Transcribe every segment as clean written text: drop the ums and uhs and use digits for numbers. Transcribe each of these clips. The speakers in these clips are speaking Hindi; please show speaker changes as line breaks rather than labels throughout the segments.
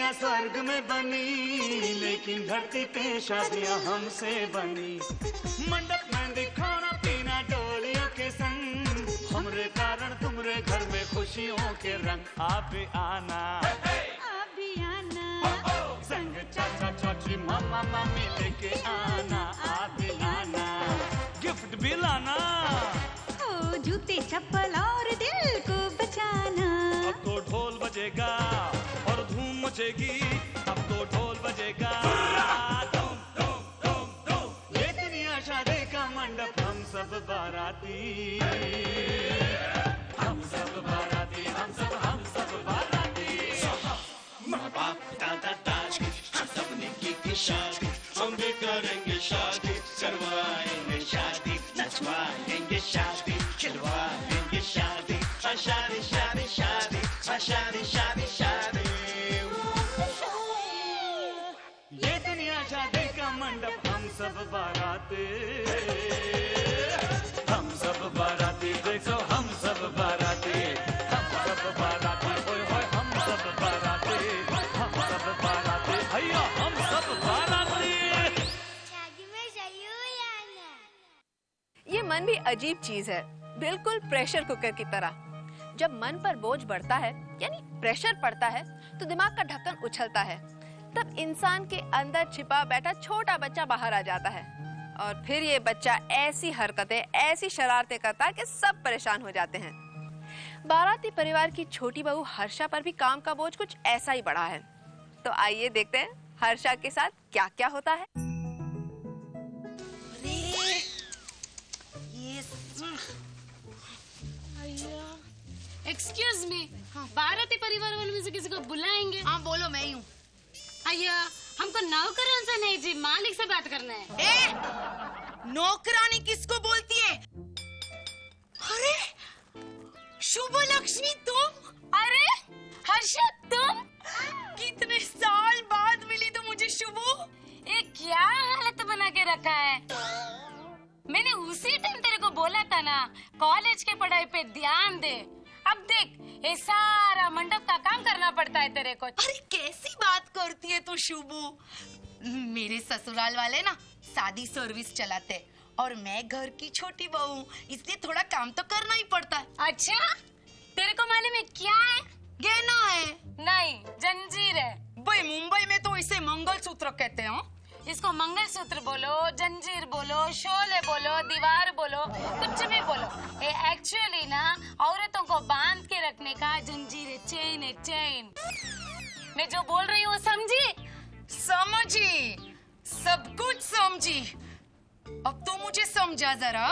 दुनिया स्वर्ग में बनी, लेकिन धरती पे शादियां हमसे बनी। मंडप में दिखाना पीना डोलियों के संग, हमरे कारण तुमरे घर में खुशियों के रंग। आप भी आना,
आप भी आना,
संग चाचा चाची मामा मामी लेके आना। आप भी आना, गिफ्ट भी लाना,
ओ जूते चप्पल और दिल को बचाना।
अब तो ढोल बजेगा और धूम मचेगी, अब तो ढोल बजेगा। धूम धूम धूम धूम, ये दुनिया शादी का मंडप, हम सब बाराती, हम सब बाराती, हम सब बाराती। माँ बाप दादा दाज की हम सब ने की शादी, हम भी करेंगे शादी, करवाएंगे शादी, नचवाएंगे शादी, खिलवाएंगे शादी, शादी शादी शादी, शादी शादी शादी। ये दुनिया शादी का मंडप, हम सब बाराती, हम सब बाराती। देखो हम सब बाराती, हम सब बाराती, होय होय हम सब बाराती, हम सब बाराती, भैया हम सब बाराती।
शादी में जरूर आना।
ये मन भी अजीब चीज है, बिल्कुल प्रेशर कुकर की तरह। जब मन पर बोझ बढ़ता है यानी प्रेशर पड़ता है तो दिमाग का ढक्कन उछलता है, तब इंसान के अंदर छिपा बैठा छोटा बच्चा बाहर आ जाता है और फिर ये बच्चा ऐसी हरकतें, ऐसी शरारतें करता है कि सब परेशान हो जाते हैं। बाराती परिवार की छोटी बहू हर्षा पर भी काम का बोझ कुछ ऐसा ही बढ़ा है। तो आइए देखते हैं हर्षा के साथ क्या क्या होता है।
एक्सक्यूज मी, बाराती परिवार वालों में से किसी को बुलाएंगे?
हाँ बोलो, मैं ही हूँ।
अय्या, हमको नौकरान से नहीं जी, मालिक से बात करना है।
नौकरानी किसको बोलती है? अरे शुभ लक्ष्मी तुम?
अरे हर्षा तुम?
कितने साल बाद मिली तो मुझे शुभू।
ये क्या हालत बना के रखा है? मैंने उसी टाइम तेरे को बोला था ना, कॉलेज के पढ़ाई पे ध्यान दे। अब देख, ये सारा मंडप का काम करना पड़ता है तेरे को।
अरे कैसी बात करती है तू शुभू। मेरे ससुराल वाले ना शादी सर्विस चलाते और मैं घर की छोटी बहू, इसलिए थोड़ा काम तो करना ही पड़ता है।
अच्छा, तेरे को मालूम है क्या है?
गहना है?
नहीं, जंजीर है।
भाई मुंबई में तो इसे मंगलसूत्र कहते हैं।
इसको मंगलसूत्र बोलो, जंजीर बोलो, शोले बोलो, दीवार बोलो, कुछ भी बोलो। ये एक्चुअली ना औरतों को बांध के रखने का जंजीर है, चेन है, चेन। मैं जो बोल रही हूँ समझी?
समझी, सब कुछ समझी। अब तो मुझे समझा जरा,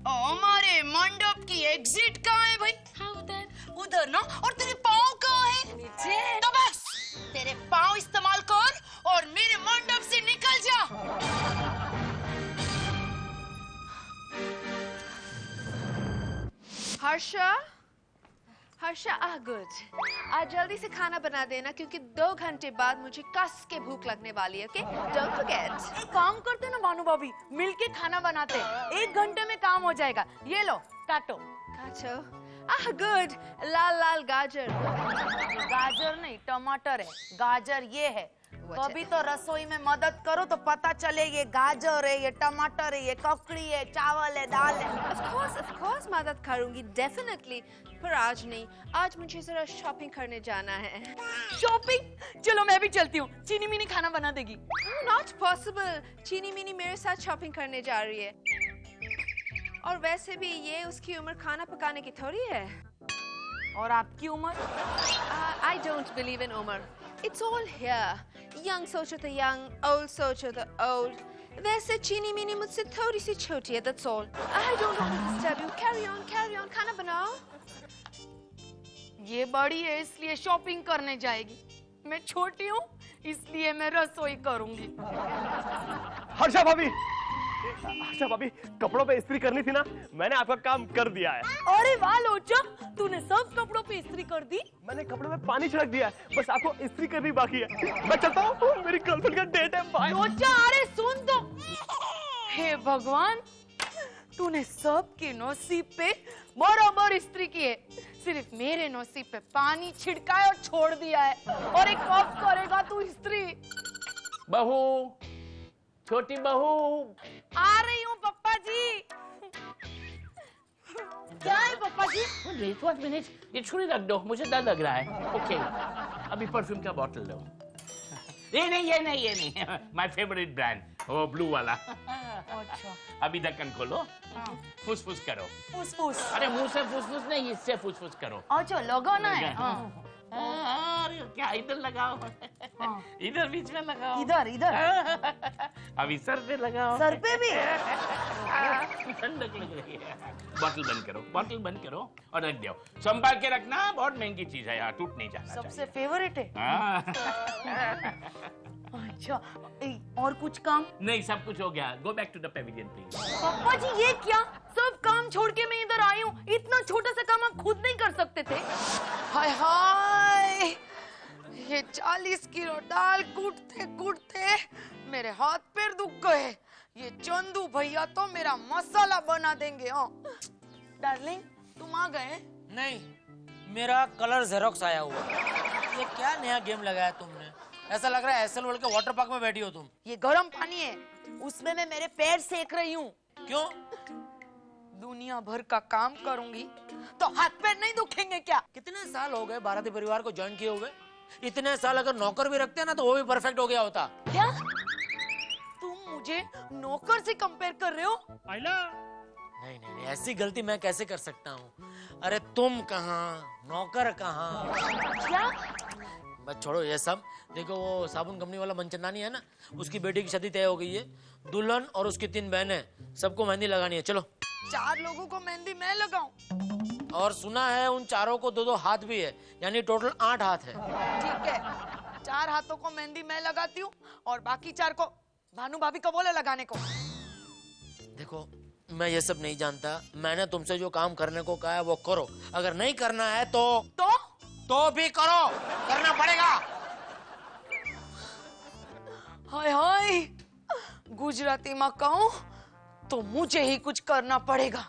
हमारे मंडप की एग्जिट कहाँ है भाई?
हाँ, उधर
उधर ना। और तेरे पाँव कहाँ है?
नीचे।
तो बस तेरे पाँव इस्तेमाल कर और मेरे मंडप से निकल जा।
हर्षा, हर्षा, गुड। आज जल्दी से खाना बना देना क्योंकि 2 घंटे बाद मुझे कस के भूख लगने वाली है। Okay, don't forget.
एक काम करते ना भानु भाभी, मिलके खाना बनाते, 1 घंटे में काम हो जाएगा। ये लो काटो।
काटो। गुड। लाल लाल गाजर।
गाजर नहीं, टमाटर है। गाजर ये है। कभी तो रसोई में मदद करो तो पता चले ये गाजर है, ये टमाटर है, ये ककड़ी है, चावल है, दाल है।
Of course मदद करूंगी, डेफिनेटली। पर आज नहीं, आज मुझे जरा शॉपिंग करने जाना है।
शॉपिंग? चलो मैं भी चलती हूँ। चीनी मिनी खाना बना देगी?
Not possible। चीनी मिनी मेरे साथ शॉपिंग करने जा रही है। और वैसे भी ये उसकी उम्र खाना पकाने की थोड़ी है।
और आपकी उम्र?
I don't believe in उम्र। It's all here. Young सोचो तो young, old सोचो तो old. वैसे चीनी मिनी मुझसे थोड़ी सी छोटी है, that's all. I don't want to disturb you. Carry on. खाना बनाओ।
ये बड़ी है इसलिए शॉपिंग करने जाएगी। मैं छोटी हूँ इसलिए मैं रसोई करूंगी।
हर्षा भाभी, कपड़ों पे इस्त्री करनी थी ना, मैंने आपका काम कर दिया है।
अरे वाह लोचा, तूने सब कपड़ों पे इस्त्री कर दी?
मैंने कपड़ों में पानी छिड़क दिया है, बस आपको इस्त्री करनी बाकी है। मैं चलता हूँ, मेरी गर्लफ्रेंड का डेट है। बाय।
लोचा, अरे सुन तो। हे भगवान, तूने सबके नसीब पे बराबर इस्त्री की है। सिर्फ मेरे नसीब पे पानी छिड़का है और छोड़ दिया है। और एक कब करेगा तू स्त्री?
बहू, छोटी बहू।
आ रही हूँ पप्पा जी। क्या है पप्पा जी?
एक मिनट, ये छुरी रख दो, मुझे डर लग रहा है। ओके, अभी परफ्यूम का बॉटल लो। ये नहीं, माय फेवरेट ब्रांड, वो ब्लू वाला।
अच्छा,
अभी ढक्कन खोलो, फुसफुस करो।
फुसफुस?
अरे मुंह से फुसफुस नहीं, इससे फुसफुस करो।
अच्छा, लगाना है।
अरे क्या, इधर लगाओ, इधर बीच में लगाओ,
इधर
अभी सर पे लगाओ।
सर पे भी?
ठंडक लग रही है। बॉटल बंद करो और रख दो। संभाल के रखना, बहुत महंगी चीज है यार, टूट नहीं जाना
सबसे फेवरेट है।
हाँ।
अच्छा, और कुछ काम?
नहीं, सब कुछ हो गया। Go back to the pavilion please.
पापा जी, ये क्या? सब काम छोड़ के मैं इधर आई हूँ। इतना छोटा सा काम आप खुद नहीं कर सकते थे? हाय हाय, ये 40 किलो दाल कूटते कूटते मेरे हाथ पैर दुख गए। ये चंदू भैया तो मेरा मसाला बना देंगे। डार्लिंग, तुम आ गए?
नहीं, मेरा कलर जेरोक्स आया हुआ। ये क्या नया गेम लगाया तुमने? ऐसा लग रहा है एसएल वर्ल्ड के वाटर पार्क में बैठी हो तुम।
ये गर्म पानी है, उसमें मैं मेरे पैर सेक रही हूँ।
क्यों?
दुनिया भर का काम करूंगी तो हाथ पैर नहीं दुखेंगे क्या?
कितने साल हो गए बाराती परिवार को ज्वाइन किए हुए? इतने साल अगर नौकर भी रखते ना तो वो भी परफेक्ट हो गया होता।
क्या तुम मुझे नौकर से कंपेयर कर रहे हो?
नहीं, ऐसी गलती मैं कैसे कर सकता हूँ? अरे तुम कहाँ, नौकर कहाँ?
क्या?
बस छोड़ो ये सब। देखो, वो साबुन कंपनी वाला मनचंदानी है ना, उसकी बेटी की शादी तय हो गई है। दुल्हन और उसकी 3 बहनें, सबको मेहंदी लगानी है। चलो।
4 लोगों को मेहंदी मैं लगाऊं?
और सुना है उन चारों को 2-2 हाथ भी है, यानी टोटल 8 हाथ है।
ठीक है, 4 हाथों को मेहंदी मैं लगाती हूँ और बाकी 4 को भानु भाभी को बोले लगाने को।
देखो, मैं ये सब नहीं जानता। मैंने तुमसे जो काम करने को कहा है वो करो। अगर नहीं करना है तो भी करो, करना पड़ेगा।
हाय हाय, गुजराती में कहूं तो मुझे ही कुछ करना पड़ेगा।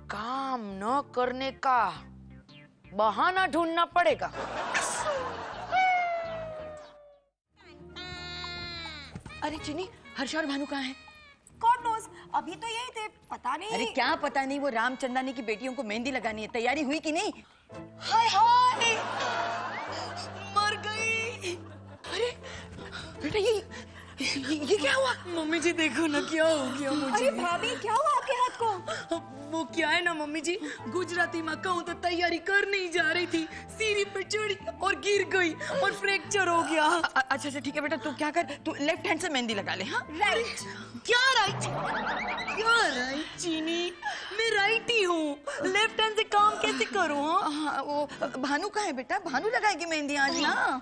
काम न करने का बहाना ढूंढना पड़ेगा। अरे चिनी, हर्ष और भानु कहाँ हैं?
कौन नोस, अभी तो यही थे, पता नहीं।
अरे क्या पता नहीं, वो रामचंदानी की बेटियों को मेहंदी लगानी है, तैयारी हुई कि नहीं?
हाय हाय, मर गई। अरे बेटा, ये क्या हुआ? मम्मी जी देखो ना, क्या हो गया मुझे।
अरे भाभी, क्या हुआ आपके हाथ को?
वो क्या है ना मम्मी जी, गुजराती में कहूँ तो तैयारी कर नहीं जा रही थी, सीढ़ी पे चढ़ी और गिर गई और फ्रैक्चर हो गया।
अच्छा ठीक है बेटा, तू क्या कर, तू लेफ्ट हैंड से मेहंदी लगा ले। हाँ,
राइट। क्या राइट चीनी, मैं राइट ही हूँ, लेफ्ट हैंड से काम कैसे करूँ?
हाँ, वो भानु कहाँ है बेटा? भानु लगाएगी मेहंदी आज ना।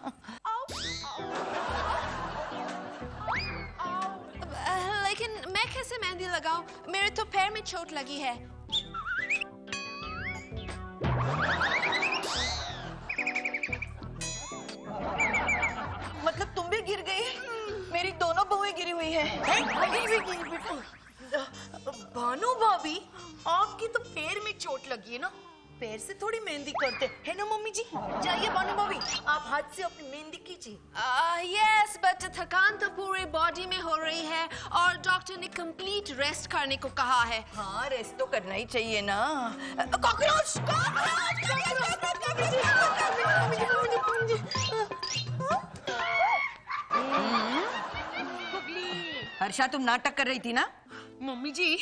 लेकिन मैं कैसे मेहंदी लगाऊं? मेरे तो पैर में चोट लगी है।
मतलब तुम भी गिर गई? मेरी दोनों बहुएं गिरी हुई है।
भानु भाभी, आपकी तो पैर में चोट लगी है ना, पैर से थोड़ी मेहंदी करते है ना मम्मी जी। जाइए भानु भाभी, आप हाथ से अपनी मेहंदी कीजिए।
यस, बट थकान तो पूरे बॉडी में हो रही है और डॉक्टर ने कंप्लीट रेस्ट करने को कहा है।
हाँ, रेस्ट तो करना ही चाहिए ना। कॉकरोच! हर्षा, तुम नाटक कर रही थी ना?
मम्मी जी,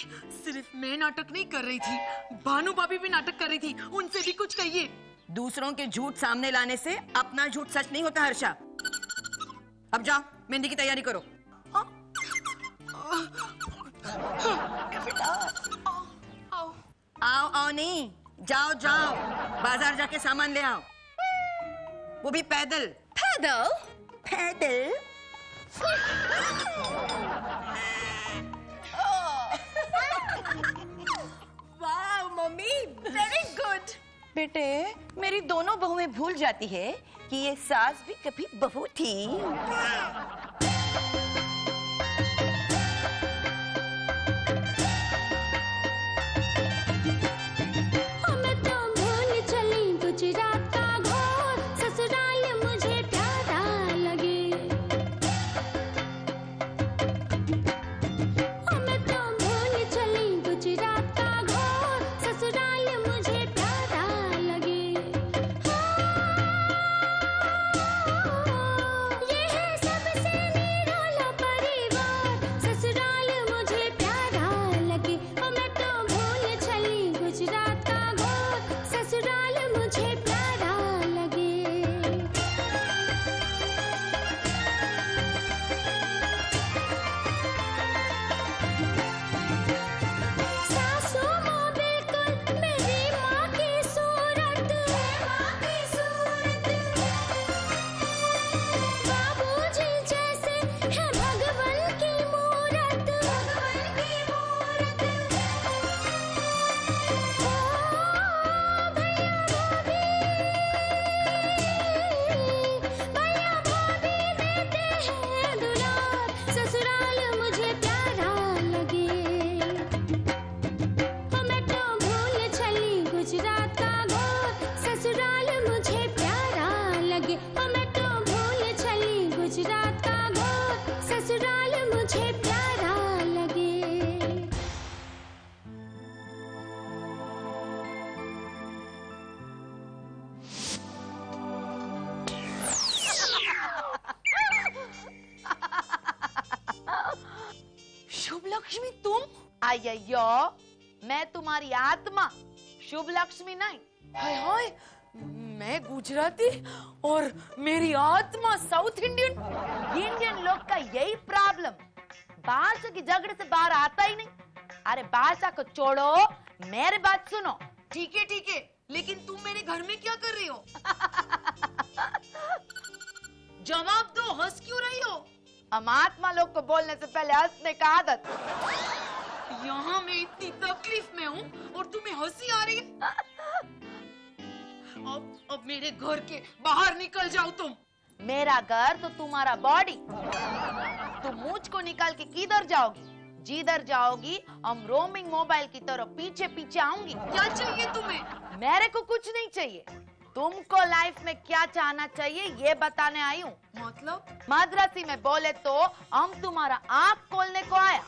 सिर्फ मैं नाटक नहीं कर रही थी, भानु भाभी भी नाटक कर रही थी, उनसे भी कुछ कहिए।
दूसरों के झूठ सामने लाने से अपना झूठ सच नहीं होता हर्षा। अब जाओ, मेहंदी की तैयारी करो। आओ नहीं, जाओ बाजार जाके सामान ले आओ, वो भी पैदल। पैदल?
वाह मम्मी, वेरी गुड।
बेटे, मेरी दोनों बहुएं भूल जाती है कि ये सास भी कभी बहू थी।
हमें तो
लक्ष्मी तुम? अय्यो, मैं तुम्हारी आत्मा, शुभ लक्ष्मी नहीं। हाय हाय, मैं गुजराती और मेरी आत्मा साउथ इंडियन। इंडियन लोग का यही प्रॉब्लम, भाषा की झगड़े से बाहर आता ही नहीं। अरे भाषा को छोड़ो, मेरी बात सुनो। ठीक है, लेकिन तुम मेरे घर में क्या कर रही हो? जवाब दो, हंस क्यों रही हो? हम आत्मा लोग को बोलने से पहले हंसने का आदत। यहाँ मैं इतनी तकलीफ में हूँ और तुम्हें हंसी आ रही है। अब मेरे घर के बाहर निकल जाओ तुम। मेरा घर तो तुम्हारा बॉडी। तुम मुझको निकाल के किधर जाओगी? जिधर जाओगी हम रोमिंग मोबाइल की तरह पीछे पीछे आऊंगी। क्या चाहिए तुम्हें? मेरे को कुछ नहीं चाहिए। तुमको लाइफ में क्या चाहना चाहिए ये बताने आई हूँ। मतलब? मद्रासी में बोले तो हम तुम्हारा आँख खोलने को आया।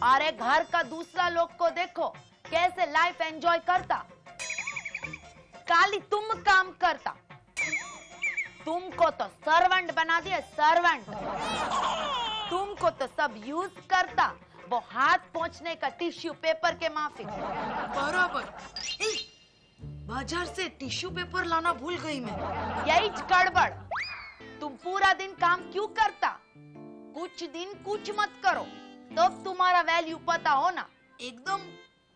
अरे घर का दूसरा लोग को देखो कैसे लाइफ एंजॉय करता, खाली तुम काम करता। तुमको तो सर्वेंट बना दिया, सर्वेंट। तुमको तो सब यूज करता, वो हाथ पोंछने का टिश्यू पेपर के माफिक। बराबर। बाजार से टिश्यू पेपर लाना भूल गई मैं। यही गड़बड़। तुम पूरा दिन काम क्यों करता? कुछ दिन कुछ मत करो, तब तुम्हारा वैल्यू पता हो ना। एकदम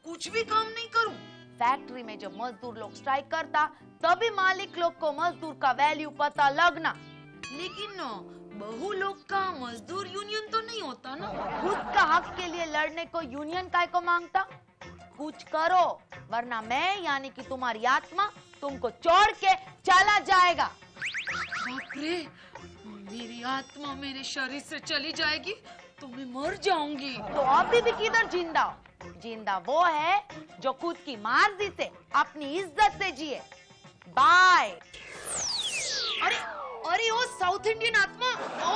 कुछ भी काम नहीं करूं। फैक्ट्री में जब मजदूर लोग स्ट्राइक करता, तभी मालिक लोग को मजदूर का वैल्यू पता लगना। लेकिन बहु लोग का मजदूर यूनियन तो नहीं होता ना। खुद का हक के लिए लड़ने को यूनियन काय को मांगता? कुछ करो, वरना मैं यानी कि तुम्हारी आत्मा तुमको छोड़ के चला जाएगा। बाप रे, मेरी आत्मा मेरे शरीर से चली जाएगी तो मैं मर जाऊंगी। तो अभी भी किधर जिंदा हो? जिंदा वो है जो खुद की मर्जी से अपनी इज्जत से जिए। बाय। अरे ओ साउथ इंडियन आत्मा, ओ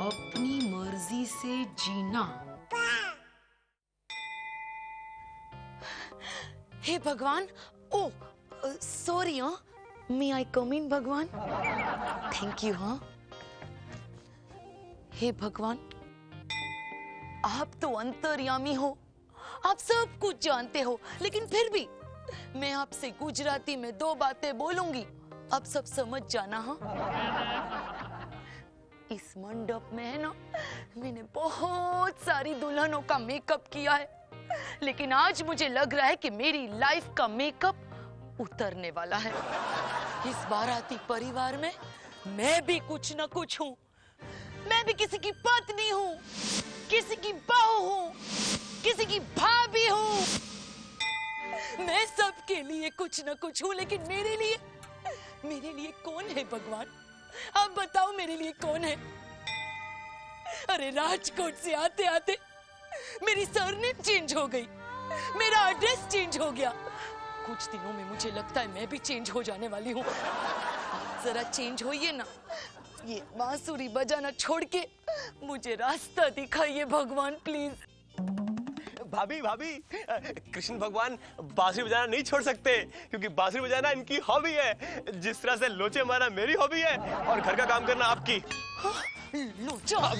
अपनी मर्जी से जीना। हे भगवान, ओ सॉरी, मे आई कम इन भगवान? Thank you. हाँ हे भगवान, आप तो अंतर्यामी हो, आप सब कुछ जानते हो, लेकिन फिर भी मैं आपसे गुजराती में 2 बातें बोलूंगी, आप सब समझ जाना। हाँ, इस मंडप में है ना, मैंने बहुत सारी दुल्हनों का मेकअप किया है, लेकिन आज मुझे लग रहा है कि मेरी लाइफ का मेकअप उतरने वाला है। इस बाराती परिवार में मैं भी कुछ न कुछ हूँ। मैं भी किसी की पत्नी हूँ, किसी की बहू हूँ, किसी की भाभी हूँ। मैं सबके लिए कुछ न कुछ हूँ, लेकिन मेरे लिए कौन है भगवान? आप बताओ मेरे लिए कौन है? अरे राजकोट से आते आते मेरी सरनेम चेंज हो गई, मेरा एड्रेस चेंज हो गया। कुछ दिनों में मुझे लगता है मैं भी चेंज हो जाने वाली हूँ। आप जरा चेंज होइए ना, ये बांसुरी बजाना छोड़ के मुझे रास्ता दिखाइए भगवान, प्लीज।
भाभी कृष्ण भगवान बांसुरी बजाना नहीं छोड़ सकते, क्योंकि बांसुरी बजाना इनकी हॉबी है, जिस तरह से लोचे मारना मेरी हॉबी है और घर का काम करना आपकी।
लोचा,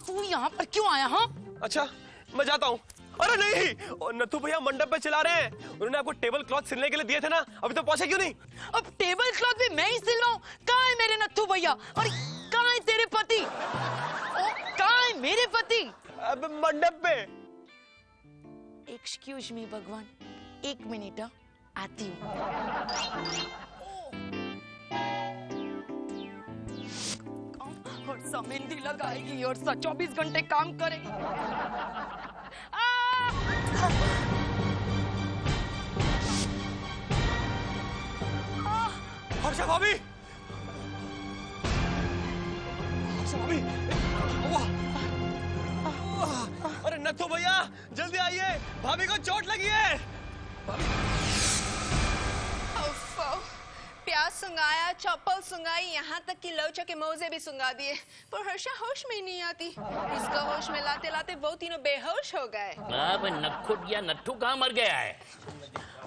तू यहाँ पर क्यों आया? हाँ,
अच्छा मैं जाता हूँ। अरे नहीं, नथु भैया मंडप पे चला रहे हैं, उन्होंने आपको टेबल क्लॉथ सिलने के लिए दिए थे ना, अभी तो पहुंचे क्यों नहीं?
अब टेबल क्लॉथ भी मैं ही सिल रहा हूँ? कहाँ है मेरे नथु भैया? और कहाँ है तेरे पति? कहाँ है मेरे पति?
अब मंडप पे।
एक्सक्यूज मी भगवान, 1 मिनट, आती हूँ। और मेहंदी लगाएगी और 24 घंटे काम करेगी।
हर्षा भाभी, अरे नथु भैया जल्दी आइए, भाभी को चोट लगी है।
प्याज सुंगाया, चप्पल सुंगाई, यहाँ तक कि लोचा के मोजे भी सुंगा दिए, पर हर्षा होश में ही नहीं आती। इसका होश में लाते लाते वो तीनों बेहोश हो गए।
अब नखुटिया नट्ठू कहाँ मर गया है?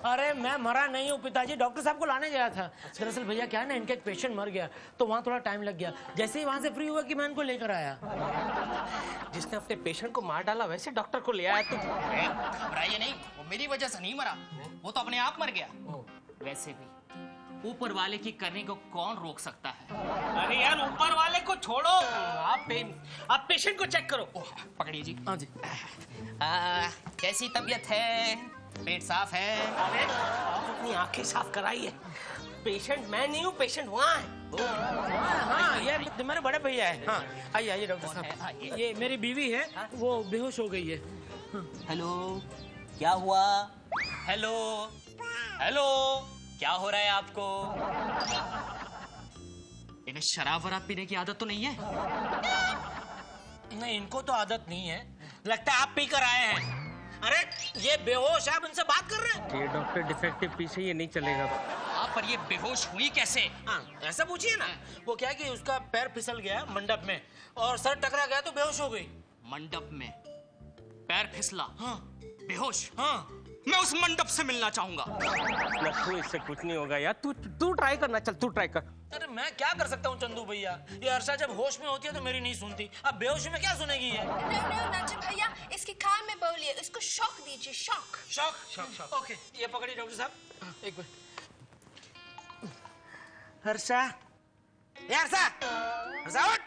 अरे मैं मरा नहीं हूँ पिताजी, डॉक्टर साहब को लाने गया था। दरअसल भैया क्या है ना, इनका एक पेशेंट मर गया तो वहाँ थोड़ा टाइम लग गया। जैसे ही वहाँ से फ्री हुआ कि मैं इनको लेकर आया।
जिसने अपने पेशेंट को मार डाला वैसे डॉक्टर को ले आया तुम।
घबराइए नहीं, वो मेरी वजह से नहीं मरा, वो तो अपने आप मर गया। वैसे भी ऊपर वाले की करने को कौन रोक सकता है?
अरे यार ऊपर वाले को छोड़ो, आप पेशेंट को चेक करो।
पकड़िए जी।
हाँ जी।
कैसी तबीयत है? पेट साफ है?
अरे आप अपनी आंखें साफ कराइए। पेशेंट मैं नहीं हूँ, पेशेंट वहाँ है।
हाँ ये तुम्हारे बड़े भैया है। हाँ आइए आइए डॉक्टर साहब, ये मेरी बीवी है, वो बेहोश हो गई है।
हेलो, क्या हुआ? हेलो हेलो, क्या हो रहा है आपको? इन्हें शराब वराब पीने की आदत तो नहीं है?
नहीं इनको तो आदत नहीं है, लगता है आप पी कर आए हैं। अरे ये बेहोश है, आप इनसे बात कर रहे हैं?
ये डॉक्टर डिफेक्टिव पीछे ये नहीं चलेगा।
आप पर ये बेहोश हुई कैसे?
हाँ ऐसा पूछिए ना। वो क्या कि उसका पैर फिसल गया मंडप में और सर टकरा गया तो बेहोश हो गई।
मंडप में पैर फिसला?
हाँ
बेहोश?
हाँ।
मैं उस मंडप से मिलना चाहूंगा।
लट्टू इससे कुछ नहीं होगा यार, तू ट्राई करना, चल तू ट्राई कर।
अरे मैं क्या कर सकता हूँ चंदू भैया, ये हर्षा जब होश में होती है तो मेरी नहीं सुनती, अब बेहोशी में क्या सुनेगी ये?
नहीं नाजिम भैया, इसके कान में बोलिए, इसको शॉक दीजिए, shock.
Shock shock shock. Okay ये पकड़िए डॉक्टर साहब, एक मिनट। हर्षा, ये हर्षा, हर्षा उठ।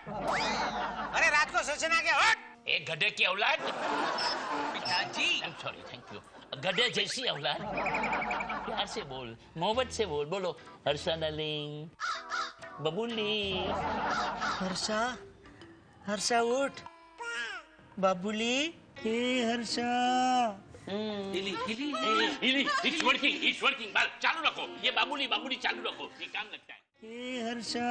अरे रात को सेशन आ गया, उठ।
एक गधे की औलाद।
पिताजी,
सॉरी, थैंक यू। गधे जैसी औलाद। प्यार से बोल, मोहब्बत से बोल, बोलो हर्षा डार्लिंग, बबुली।
हर्षा, हर्षा उठ। बाबुली, ए हर्षा।
It's working. बाल चालू रखो, ये बाबुली बाबुली चालू रखो, ये काम लगता है।
ए हर्षा।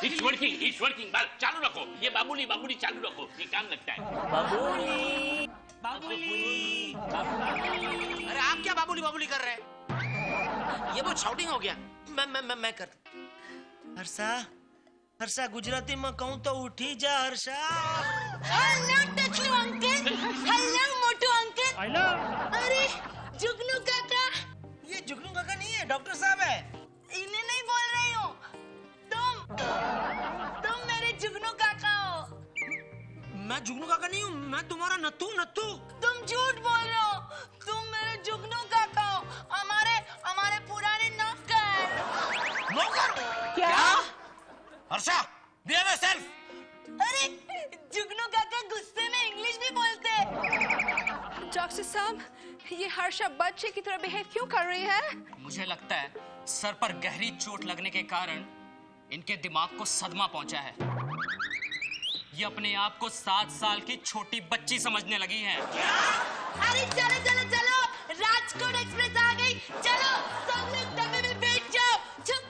It's working. बाल चालू रखो, ये बाबुली बाबुली चालू रखो, ये काम लगता है।
बाबुली, बाबुली, अरे आप क्या बाबुली बाबुली कर रहे हैं? ये बहुत शाउटिंग हो गया। मैं कर। हर्षा, हर्षा गुजराती में कहूँ तो उठी जा हर्षा।
हेलो टचलू अंकल, हेलो मोटू अंकल।
हेलो।
अरे जुगनू काका।
ये जुगनू काका नहीं है, डॉक्टर साहब है।
इन्हें नहीं बोल रही हूँ, तुम मेरे जुगनू काका हो।
मैं जुगनू काका नहीं हूँ, मैं तुम्हारा नत्थू।
तुम झूठ बोल रहे हो, तुम मेरे जुगनू काका हो, हमारे पुराने नौकर।
क्या? Harsha, behave yourself।
अरे जुगनू काका गुस्से में इंग्लिश भी बोलते।
डॉक्टर साहब, ये हर्षा बच्चे की तरह बिहेव क्यों कर रही है?
मुझे लगता है सर पर गहरी चोट लगने के कारण इनके दिमाग को सदमा पहुंचा है। ये अपने आप को 7 साल की छोटी बच्ची समझने लगी है।
अरे चलो, राजकोट एक्सप्रेस आ गई, चलो सब लोग डब्बे में बैठ जाओ। चुप।